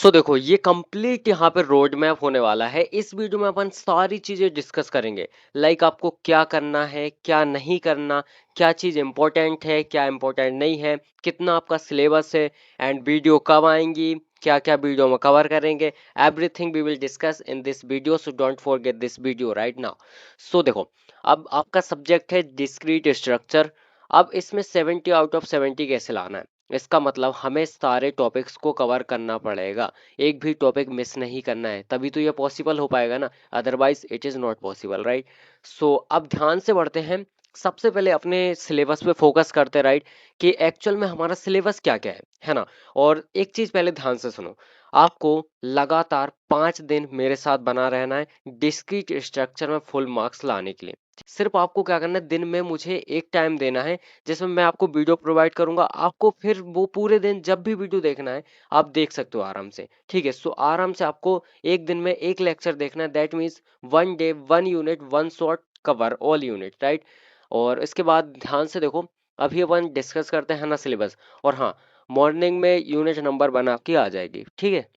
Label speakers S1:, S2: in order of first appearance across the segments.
S1: सो देखो ये कंप्लीट यहाँ पे रोड मैप होने वाला है। इस वीडियो में अपन सारी चीजें डिस्कस करेंगे। लाइक आपको क्या करना है, क्या नहीं करना, क्या चीज इंपॉर्टेंट है, क्या इंपॉर्टेंट नहीं है, कितना आपका सिलेबस है, एंड वीडियो कब आएंगी, क्या क्या वीडियो में कवर करेंगे। Everything we will discuss in this video, so don't forget this video right now. So देखो, अब आपका सब्जेक्ट है डिस्क्रीट स्ट्रक्चर। अब इसमें 70 आउट ऑफ 70 कैसे लाना है? इसका मतलब हमें सारे टॉपिक्स को कवर करना पड़ेगा। एक भी टॉपिक मिस नहीं करना है, तभी तो ये पॉसिबल हो पाएगा ना, otherwise it is not possible right. So अब ध्यान से बढ़ते हैं। सबसे पहले अपने सिलेबस पे फोकस करते हैं राइट, कि एक्चुअल में हमारा सिलेबस क्या क्या है ना। और एक चीज पहले ध्यान से सुनो, आपको लगातार 5 दिन मेरे साथ बना रहना है डिस्क्रीट स्ट्रक्चर में फुल मार्क्स लाने के लिए। सिर्फ आपको क्या करना है, दिन में मुझे एक टाइम देना है जिसमें मैं आपको वीडियो प्रोवाइड करूंगा। आपको फिर वो पूरे दिन जब भी वीडियो देखना है आप देख सकते हो आराम से, ठीक है। सो आराम से आपको एक दिन में एक लेक्चर देखना है, that means 1 day 1 unit 1 shot cover all unit right. और इसके बाद ध्यान से देखो, अभी अपन डिस्कस करते हैं ना सिलेबस। और हाँ, मॉर्निंग में यूनिट नंबर बना के आ जाएगी, ठीक है।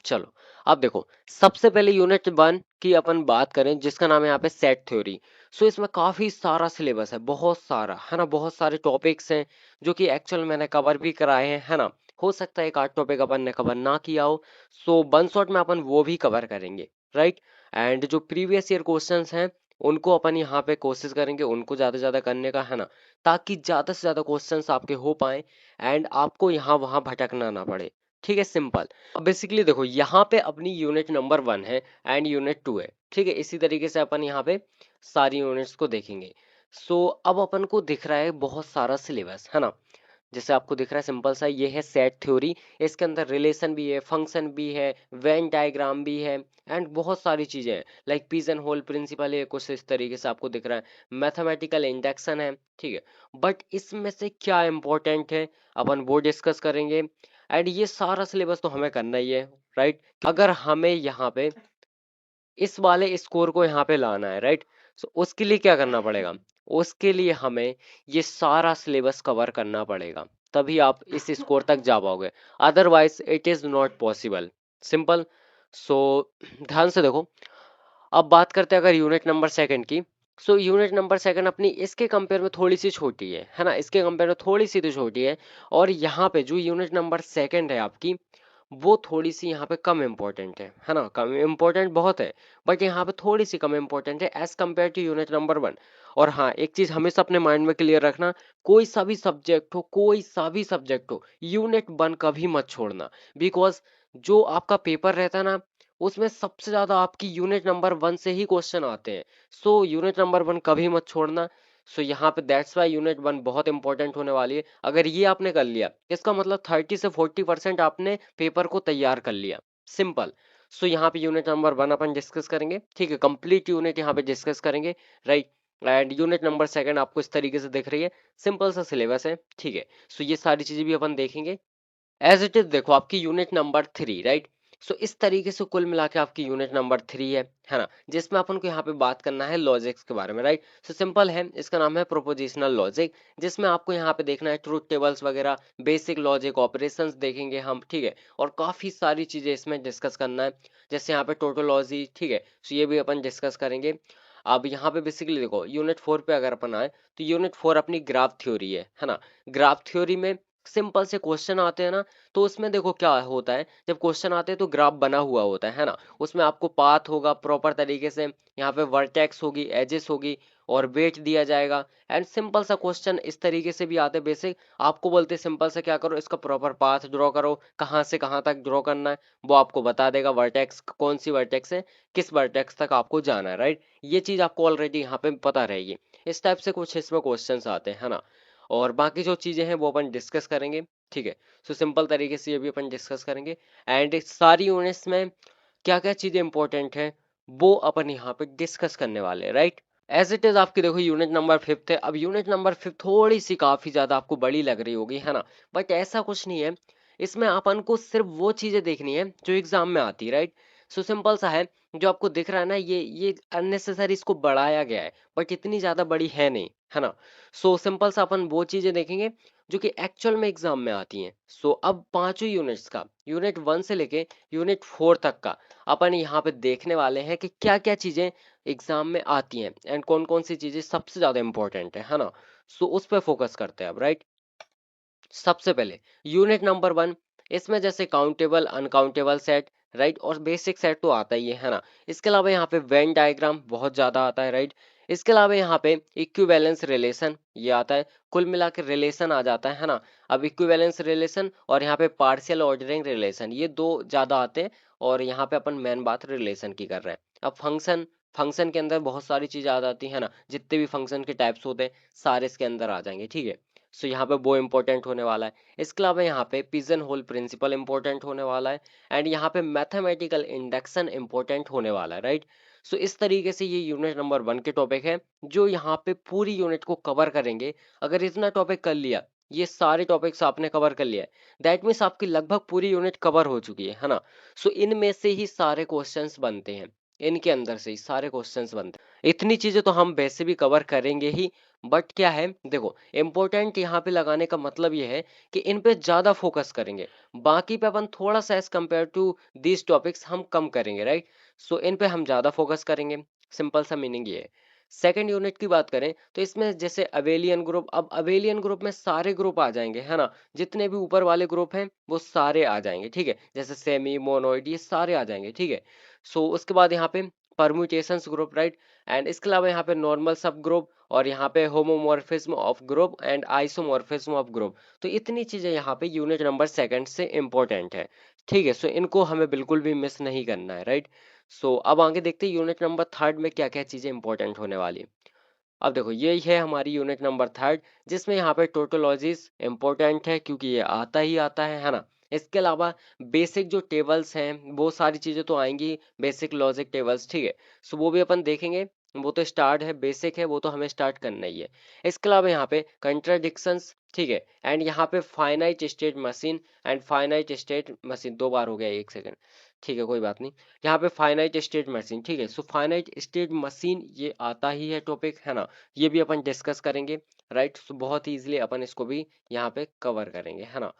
S1: चलो, अब देखो, सबसे पहले यूनिट 1 की अपन बात करें जिसका नाम है यहाँ पे सेट थ्योरी। सो इसमें काफी सारा सिलेबस है, बहुत सारा है ना, बहुत सारे टॉपिक्स हैं जो कि एक्चुअल मैंने कवर भी कराए हैं, है ना। हो सकता है एक आध टॉपिक अपन ने कवर ना किया हो, सो 1 शॉट में अपन वो भी कवर करेंगे राइट। एंड जो प्रीवियस ईयर क्वेश्चंस हैं उनको अपन यहाँ पे कोशिश करेंगे उनको ज्यादा से ज्यादा करने का, है ना, ताकि ज्यादा से ज्यादा क्वेश्चंस आपके हो पाए एंड आपको यहाँ वहां भटकना ना पड़े, ठीक है, सिंपल। अब बेसिकली देखो, यहाँ पे अपनी यूनिट नंबर 1 है एंड यूनिट 2 है, ठीक है। इसी तरीके से अपन यहाँ पे सारी यूनिट्स को देखेंगे। सो अब अपन को दिख रहा है बहुत सारा सिलेबस, है ना। जैसे आपको दिख रहा है सिंपल सा, ये है सेट थ्योरी। इसके अंदर रिलेशन भी है, फंक्शन भी है, वेन डायग्राम भी है, एंड बहुत सारी चीजें हैं। लाइक पिजन होल प्रिंसिपल है, कुछ इस तरीके से आपको दिख रहा है। मैथमेटिकल इंडक्शन है, ठीक है। बट इसमें से क्या इंपॉर्टेंट है अपन वो डिस्कस करेंगे। एंड ये सारा सिलेबस तो हमें करना ही है राइट। अगर हमें यहाँ पे इस वाले स्कोर को यहाँ पे लाना है राइट, सो उसके लिए क्या करना पड़ेगा, उसके लिए हमें ये सारा सिलेबस कवर करना पड़ेगा, तभी आप इस स्कोर तक जा पाओगे। Otherwise it is not possible, simple. So ध्यान से देखो, अब बात करते हैं अगर यूनिट नंबर 2 की। सो यूनिट नंबर 2 अपनी इसके कंपेयर में थोड़ी सी छोटी है ना, इसके कंपेयर में थोड़ी सी तो छोटी है। और यहाँ पे जो यूनिट नंबर 2 है आपकी, वो थोड़ी सी यहाँ पे कम इम्पोर्टेंट है ना, कम इम्पोर्टेंट बहुत है, बट यहाँ पे थोड़ी सी कम इम्पोर्टेंट है as compared to unit number 1। और हाँ, एक चीज हमेशा अपने माइंड में क्लियर रखना, कोई सा भी सब्जेक्ट हो, कोई सा भी सब्जेक्ट हो, यूनिट 1 कभी मत छोड़ना। बिकॉज जो आपका पेपर रहता है ना, उसमें सबसे ज्यादा आपकी यूनिट नंबर 1 से ही क्वेश्चन आते हैं। सो यूनिट नंबर 1 कभी मत छोड़ना। सो यहाँ पे दैट्स वाई यूनिट 1 बहुत इंपॉर्टेंट होने वाली है। अगर ये आपने कर लिया, इसका मतलब 30 से 40% आपने पेपर को तैयार कर लिया, सिंपल। सो यहाँ पे यूनिट नंबर 1 अपन डिस्कस करेंगे, ठीक है, कंप्लीट यूनिट यहाँ पे डिस्कस करेंगे राइट। एंड यूनिट नंबर 2 आपको इस तरीके से दिख रही है, सिंपल सा सिलेबस है, ठीक है। सो ये सारी चीजें भी अपन देखेंगे एज इट इज। देखो आपकी यूनिट नंबर 3 राइट। सो इस तरीके से कुल मिला के आपकी यूनिट नंबर 3 है ना, जिसमें अपन को यहाँ पे बात करना है लॉजिक्स के बारे में राइट। सो सिंपल है, इसका नाम है प्रोपोजिशनल लॉजिक, जिसमें आपको यहाँ पे देखना है ट्रूथ टेबल्स वगैरह, बेसिक लॉजिक ऑपरेशंस देखेंगे हम, ठीक है। और काफी सारी चीजें इसमें डिस्कस करना है, जैसे यहाँ पे टोटोलॉजी, ठीक है। सो ये भी अपन डिस्कस करेंगे। अब यहाँ पे बेसिकली देखो, यूनिट 4 पे अगर अपन आए, तो यूनिट 4 अपनी ग्राफ थ्योरी है ना। ग्राफ थ्योरी में सिंपल से क्वेश्चन आते हैं ना, तो उसमें देखो क्या होता है, जब क्वेश्चन आते हैं तो ग्राफ बना हुआ होता है ना। उसमें आपको पाथ होगा प्रॉपर तरीके से, यहाँ पे वर्टेक्स होगी, एजेस होगी, और वेट दिया जाएगा। एंड सिंपल सा क्वेश्चन इस तरीके से भी आते हैं बेसिक, आपको बोलते हैं सिंपल से क्या करो, इसका प्रॉपर पाथ ड्रॉ करो, कहाँ से कहाँ तक ड्रॉ करना है वो आपको बता देगा। वर्टेक्स कौन सी वर्टेक्स है, किस वर्टेक्स तक आपको जाना है राइट। ये चीज आपको ऑलरेडी यहाँ पे पता रहेगी। इस टाइप से कुछ इसमें क्वेश्चंस आते हैं ना। और बाकी जो चीजें हैं वो अपन डिस्कस करेंगे, ठीक है। सो सिंपल तरीके से ये भी अपन डिस्कस करेंगे। एंड सारी यूनिट्स में क्या क्या चीजें इंपॉर्टेंट है वो अपन यहाँ पे डिस्कस करने वाले हैं राइट। एज इट इज आपकी देखो यूनिट नंबर 5 है। अब यूनिट नंबर 5 थोड़ी सी काफी ज्यादा आपको बड़ी लग रही होगी, है ना, बट ऐसा कुछ नहीं है। इसमें अपन को सिर्फ वो चीजें देखनी है जो एग्जाम में आती है राइट। सो सिंपल सा है, जो आपको दिख रहा है ना, ये अननेसेसरी इसको बढ़ाया गया है, बट इतनी ज्यादा बड़ी है नहीं, है ना। सो सिंपल सा अपन वो चीजें देखेंगे जो कि एक्चुअल में एग्जाम में आती हैं। सो अब पांचों यूनिट्स का यूनिट 1 से लेके यूनिट 4 तक का अपन यहाँ पे देखने वाले हैं कि क्या क्या चीजें एग्जाम में आती हैं एंड कौन कौन सी चीजें सबसे ज्यादा इंपॉर्टेंट है ना। सो उस पर फोकस करते हैं अब, राइट। सबसे पहले यूनिट नंबर 1, इसमें जैसे काउंटेबल अनकाउंटेबल सेट, राइट, और बेसिक सेट तो आता ही है ना। इसके अलावा यहाँ पे वेन डायग्राम बहुत ज्यादा आता है, राइट। इसके अलावा यहाँ पे इक्विवेलेंस रिलेशन ये आता है, कुल मिला के रिलेशन आ जाता है ना। अब इक्विवेलेंस रिलेशन और यहाँ पे पार्शियल ऑर्डरिंग रिलेशन ये दो ज्यादा आते हैं, और यहाँ पे अपन मेन बात रिलेशन की कर रहे हैं। अब फंक्शन, फंक्शन के अंदर बहुत सारी चीजें आ जाती है ना, जितने भी फंक्शन के टाइप्स होते हैं सारे इसके अंदर आ जाएंगे, ठीक है। सो यहाँ पे वो इंपॉर्टेंट होने वाला है। इसके अलावा यहाँ पे पिजन होल प्रिंसिपल इंपॉर्टेंट होने वाला है, एंड यहाँ पे मैथमेटिकल इंडक्शन इंपॉर्टेंट होने वाला है, राइट। सो इस तरीके से ये यूनिट नंबर 1 के टॉपिक है जो यहाँ पे पूरी यूनिट को कवर करेंगे। अगर इतना टॉपिक कर लिया, ये सारे टॉपिक्स आपने कवर कर लिया है, दैट मीन्स आपकी लगभग पूरी यूनिट कवर हो चुकी है ना। सो इनमें से ही सारे क्वेश्चंस बनते हैं, इनके अंदर से ही सारे क्वेश्चंस बनते हैं। इतनी चीजें तो हम वैसे भी कवर करेंगे ही, बट क्या है देखो, इम्पोर्टेंट यहाँ पे लगाने का मतलब ये है कि इन पे ज्यादा फोकस करेंगे, बाकी पे अपन थोड़ा सा as compared to these topics हम कम करेंगे, राइट। सो इन पे हम ज्यादा फोकस करेंगे, सिंपल सा मीनिंग ये है। सेकेंड यूनिट की बात करें तो इसमें जैसे अवेलियन ग्रुप, अब अवेलियन ग्रुप में सारे ग्रुप आ जाएंगे है ना, जितने भी ऊपर वाले ग्रुप हैं वो सारे आ जाएंगे, ठीक है, जैसे सेमी मोनोइड ये सारे आ जाएंगे, ठीक है। सो उसके बाद यहाँ पे परम्यूटेशंस ग्रुप, राइट, एंड इसके अलावा यहाँ पे नॉर्मल सब ग्रुप, और यहाँ पे homomorphism of group and isomorphism of group. तो इतनी चीजें यहाँ पे यूनिट नंबर सेकंड से इंपॉर्टेंट है, ठीक है। सो इनको हमें बिल्कुल भी मिस नहीं करना है, राइट। सो अब आगे देखते हैं यूनिट नंबर थर्ड में क्या क्या चीजें इंपॉर्टेंट होने वाली है। अब देखो यही है हमारी यूनिट नंबर थर्ड, जिसमें यहाँ पे टोटोलॉजीज इंपॉर्टेंट है क्योंकि ये आता ही आता है ना। इसके अलावा बेसिक जो टेबल्स हैं वो सारी चीजें तो आएंगी, बेसिक लॉजिक टेबल्स, ठीक है। सो वो भी अपन देखेंगे, वो तो स्टार्ट है, बेसिक है, वो तो हमें स्टार्ट करना ही है। इसके अलावा यहाँ पे कंट्राडिक्शंस, ठीक है, एंड यहाँ पे finite state machine and finite state machine, दो बार हो गया, एक सेकंड, ठीक है कोई बात नहीं। यहाँ पे फाइनाइट स्टेट मशीन, ठीक है। सो फाइनाइट स्टेट मशीन ये आता ही है टॉपिक है ना, ये भी अपन डिस्कस करेंगे, राइट। सो बहुत ही इजीली अपन इसको भी यहाँ पे कवर करेंगे है ना।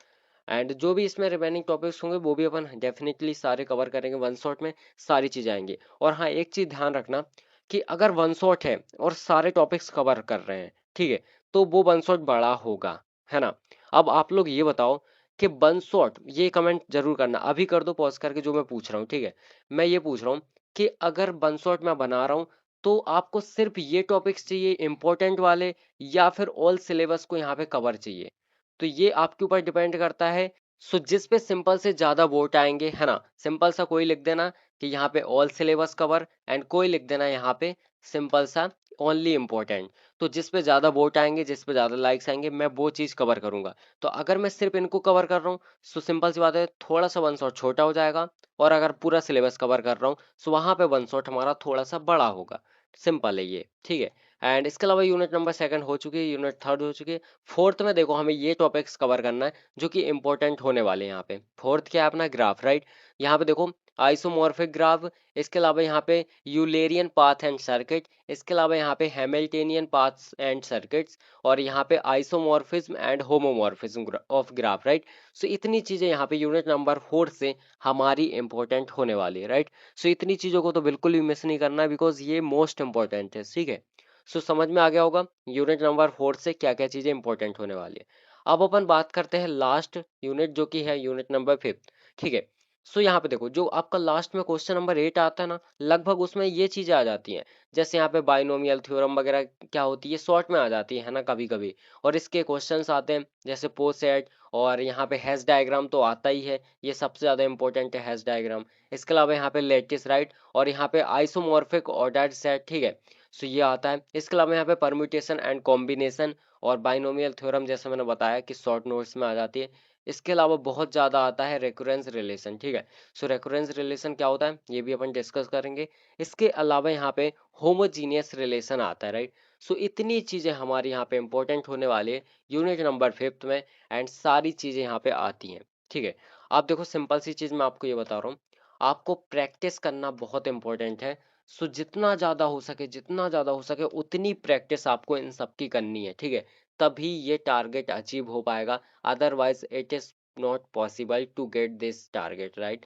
S1: एंड जो भी इसमें रिमेनिंग टॉपिक्स होंगे वो भी अपन डेफिनेटली सारे कवर करेंगे, वन शॉट में सारी चीजें आएंगी। और हाँ एक चीज ध्यान रखना कि अगर वन शॉट है और सारे टॉपिक्स कवर कर रहे हैं, ठीक है, तो वो वन शॉट बड़ा होगा, है ना। अब आप लोग ये बताओ कि वन शॉट, ये कमेंट जरूर करना, अभी कर दो पॉज करके जो मैं पूछ रहा हूँ, ठीक है। मैं ये पूछ रहा हूँ कि अगर वन शॉट मैं बना रहा हूँ तो आपको सिर्फ ये टॉपिक्स चाहिए इंपॉर्टेंट वाले, या फिर ऑल सिलेबस को यहाँ पे कवर चाहिए, तो ये आपके ऊपर डिपेंड करता है। सो जिस पे सिंपल से ज्यादा वोट आएंगे है ना, सिंपल सा कोई लिख देना कि यहाँ पे ऑल सिलेबस कवर, एंड कोई लिख देना यहाँ पे सिंपल सा ओनली इंपॉर्टेंट। तो जिस पे ज्यादा वोट आएंगे, जिस पे ज्यादा लाइक्स आएंगे, मैं वो चीज कवर करूंगा। तो अगर मैं सिर्फ इनको कवर कर रहा हूँ तो सिंपल सी बात है, थोड़ा सा वन शॉट छोटा हो जाएगा, और अगर पूरा सिलेबस कवर कर रहा हूँ तो वहां पे वन शॉट हमारा थोड़ा सा बड़ा होगा, सिंपल है ये, ठीक है। एंड इसके अलावा यूनिट नंबर सेकंड हो चुकी है, यूनिट थर्ड हो चुकी है। फोर्थ में देखो हमें ये टॉपिक्स कवर करना है जो कि इंपॉर्टेंट होने वाले हैं यहाँ पे। फोर्थ क्या है अपना, ग्राफ, राइट। यहाँ पे देखो आइसोमॉर्फिक ग्राफ, इसके अलावा यहाँ पे यूलेरियन पाथ एंड सर्किट, इसके अलावा यहाँ पे हैमिल्टेनियन पाथ्स एंड सर्किट्स, और यहाँ पे isomorphism and homomorphism of graph, right. So इतनी चीजें यहाँ पे यूनिट नंबर 4 से हमारी इंपॉर्टेंट होने वाली है, राइट। सो इतनी चीजों को तो बिल्कुल भी मिस नहीं करना, बिकॉज ये मोस्ट इंपॉर्टेंट है, ठीक है। सो समझ में आ गया होगा यूनिट नंबर 4 से क्या क्या चीजें इंपॉर्टेंट होने वाली है। अब अपन बात करते हैं लास्ट यूनिट जो कि है यूनिट नंबर 5, ठीक है। सो यहाँ पे देखो जो आपका लास्ट में क्वेश्चन नंबर 8 आता है ना, लगभग उसमें ये चीजें आ जाती हैं, जैसे यहाँ पे बाइनोमियल थ्योरम वगैरह क्या होती है, शॉर्ट में आ जाती है ना कभी कभी। और इसके क्वेश्चंस आते हैं जैसे पोसेट, और यहाँ पे हैश डायग्राम तो आता ही है, ये सबसे ज्यादा इंपॉर्टेंट है हैश डायग्राम। इसके अलावा यहाँ पे लेटिस, राइट, और यहाँ पे आइसोमॉर्फिक ऑर्डर्ड सेट, ठीक है। सो ये आता है। इसके अलावा यहाँ पे परम्यूटेशन एंड कॉम्बिनेशन और बाइनोमियल थ्योरम जैसे मैंने बताया कि शॉर्ट नोट्स में आ जाती है। इसके अलावा बहुत ज्यादा आता है रेकुरेंस रिलेशन, ठीक है। सो रेकुरेंस रिलेशन क्या होता है ये भी अपन डिस्कस करेंगे। इसके अलावा यहाँ पे होमोजीनियस रिलेशन आता है, राइट। सो इतनी चीजें हमारी यहाँ पे इंपॉर्टेंट होने वाली है यूनिट नंबर 5 में, एंड सारी चीजें यहाँ पे आती हैं, ठीक है। आप देखो सिंपल सी चीज मैं आपको ये बता रहा हूँ, आपको प्रैक्टिस करना बहुत इंपॉर्टेंट है। सो जितना ज्यादा हो सके, जितना ज्यादा हो सके उतनी प्रैक्टिस आपको इन सब की करनी है, ठीक है, तभी ये टारगेट अचीव हो पाएगा, otherwise it is not possible to get this target, right.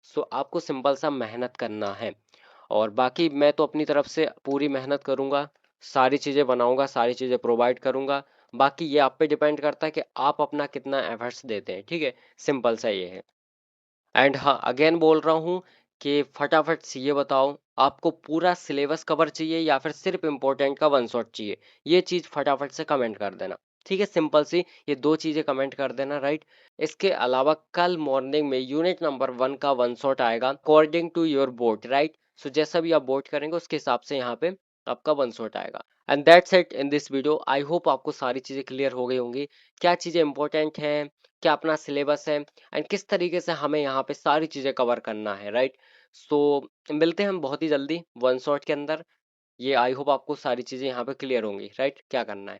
S1: So आपको सिंपल सा मेहनत करना है, और बाकी मैं तो अपनी तरफ से पूरी मेहनत करूंगा, सारी चीजें बनाऊंगा, सारी चीजें प्रोवाइड करूंगा। बाकी ये आप पे डिपेंड करता है कि आप अपना कितना एफर्ट्स देते हैं, ठीक है। सिंपल सा ये है। एंड हाँ, अगेन बोल रहा हूँ कि फटाफट से ये बताओ, आपको पूरा सिलेबस कवर चाहिए या फिर सिर्फ इम्पोर्टेंट का वन शॉट चाहिए। ये चीज फटाफट से कमेंट कर देना, ठीक है। सिंपल सी ये दो चीजें कमेंट कर देना, राइट। इसके अलावा कल मॉर्निंग में यूनिट नंबर 1 का वन शॉट आएगा according to your board, right. So जैसा भी आप बोर्ड करेंगे उसके हिसाब से यहाँ पे आपका वन शॉट आएगा। And that's it in this video. I hope आपको सारी चीजें क्लियर हो गई होंगी, क्या चीजें इंपॉर्टेंट हैं, क्या अपना सिलेबस है, एंड किस तरीके से हमें यहाँ पे सारी चीजें कवर करना है, राइट। सो मिलते हैं हम बहुत ही जल्दी वन शॉट के अंदर। ये आई होप आपको सारी चीजें यहाँ पे क्लियर होंगी, राइट, क्या करना है।